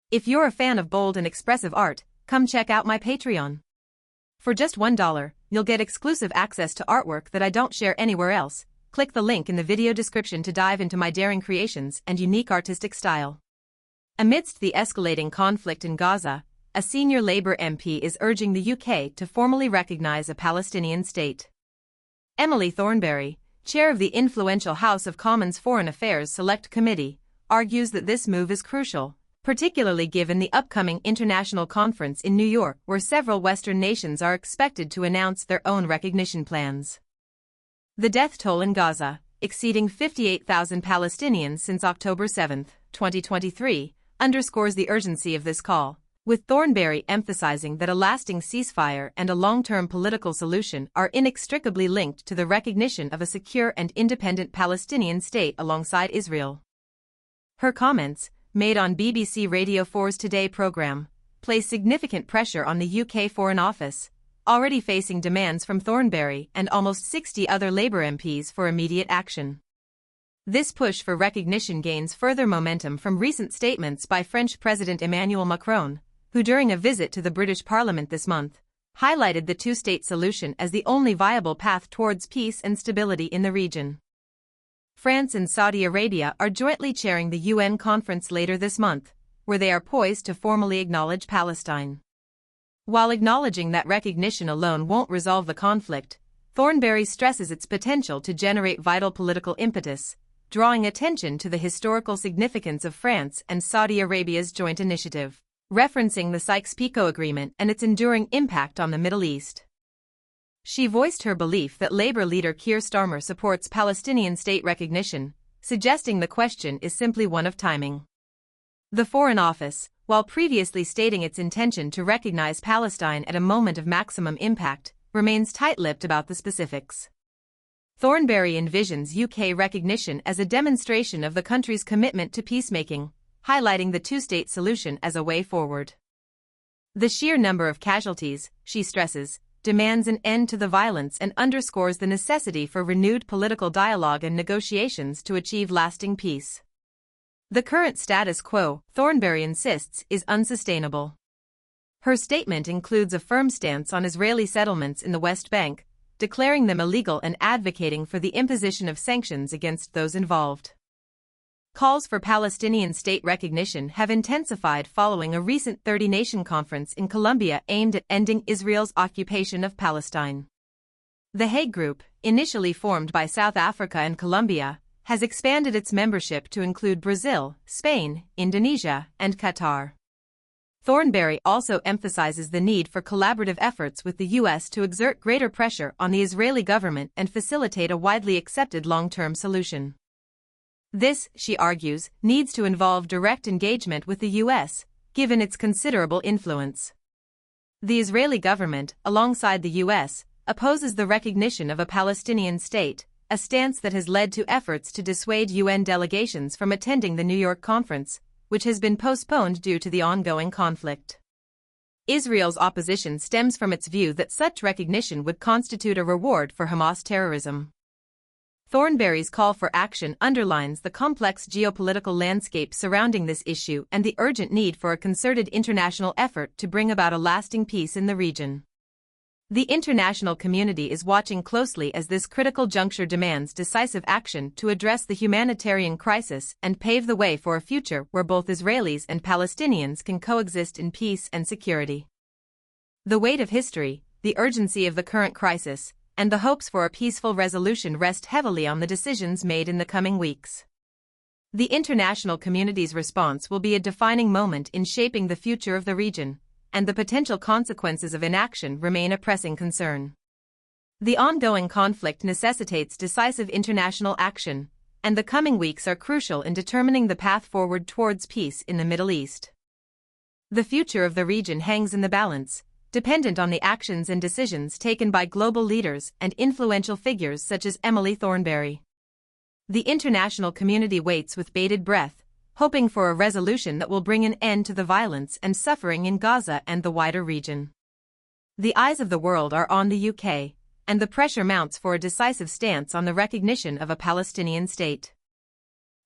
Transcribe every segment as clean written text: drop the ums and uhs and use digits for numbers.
If you're a fan of bold and expressive art, come check out my Patreon. For just $1, you'll get exclusive access to artwork that I don't share anywhere else. Click the link in the video description to dive into my daring creations and unique artistic style. Amidst the escalating conflict in Gaza, a senior Labour MP is urging the UK to formally recognise a Palestinian state. Emily Thornberry, chair of the influential House of Commons Foreign Affairs Select Committee, argues that this move is crucial, particularly given the upcoming international conference in New York where several Western nations are expected to announce their own recognition plans. The death toll in Gaza, exceeding 58,000 Palestinians since October 7, 2023, underscores the urgency of this call, with Thornberry emphasizing that a lasting ceasefire and a long-term political solution are inextricably linked to the recognition of a secure and independent Palestinian state alongside Israel. Her comments, made on BBC Radio 4's Today programme, place significant pressure on the UK Foreign Office, already facing demands from Thornberry and almost 60 other Labour MPs for immediate action. This push for recognition gains further momentum from recent statements by French President Emmanuel Macron, who during a visit to the British Parliament this month, highlighted the two-state solution as the only viable path towards peace and stability in the region. France and Saudi Arabia are jointly chairing the UN conference later this month, where they are poised to formally acknowledge Palestine. While acknowledging that recognition alone won't resolve the conflict, Thornberry stresses its potential to generate vital political impetus, drawing attention to the historical significance of France and Saudi Arabia's joint initiative, referencing the Sykes-Picot Agreement and its enduring impact on the Middle East. She voiced her belief that Labour leader Keir Starmer supports Palestinian state recognition, suggesting the question is simply one of timing. The Foreign Office, while previously stating its intention to recognise Palestine at a moment of maximum impact, remains tight-lipped about the specifics. Thornberry envisions UK recognition as a demonstration of the country's commitment to peacemaking, highlighting the two-state solution as a way forward. The sheer number of casualties, she stresses, demands an end to the violence and underscores the necessity for renewed political dialogue and negotiations to achieve lasting peace. The current status quo, Thornberry insists, is unsustainable. Her statement includes a firm stance on Israeli settlements in the West Bank, declaring them illegal and advocating for the imposition of sanctions against those involved. Calls for Palestinian state recognition have intensified following a recent 30-nation conference in Colombia aimed at ending Israel's occupation of Palestine. The Hague Group, initially formed by South Africa and Colombia, has expanded its membership to include Brazil, Spain, Indonesia, and Qatar. Thornberry also emphasizes the need for collaborative efforts with the U.S. to exert greater pressure on the Israeli government and facilitate a widely accepted long-term solution. This, she argues, needs to involve direct engagement with the U.S., given its considerable influence. The Israeli government, alongside the U.S., opposes the recognition of a Palestinian state, a stance that has led to efforts to dissuade UN delegations from attending the New York conference, which has been postponed due to the ongoing conflict. Israel's opposition stems from its view that such recognition would constitute a reward for Hamas terrorism. Thornberry's call for action underlines the complex geopolitical landscape surrounding this issue and the urgent need for a concerted international effort to bring about a lasting peace in the region. The international community is watching closely as this critical juncture demands decisive action to address the humanitarian crisis and pave the way for a future where both Israelis and Palestinians can coexist in peace and security. The weight of history, the urgency of the current crisis, and the hopes for a peaceful resolution rest heavily on the decisions made in the coming weeks. The international community's response will be a defining moment in shaping the future of the region, and the potential consequences of inaction remain a pressing concern. The ongoing conflict necessitates decisive international action, and the coming weeks are crucial in determining the path forward towards peace in the Middle East. The future of the region hangs in the balance, dependent on the actions and decisions taken by global leaders and influential figures such as Emily Thornberry. The international community waits with bated breath, hoping for a resolution that will bring an end to the violence and suffering in Gaza and the wider region. The eyes of the world are on the UK, and the pressure mounts for a decisive stance on the recognition of a Palestinian state.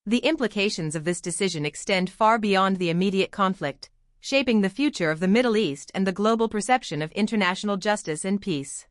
The implications of this decision extend far beyond the immediate conflict, shaping the future of the Middle East and the global perception of international justice and peace.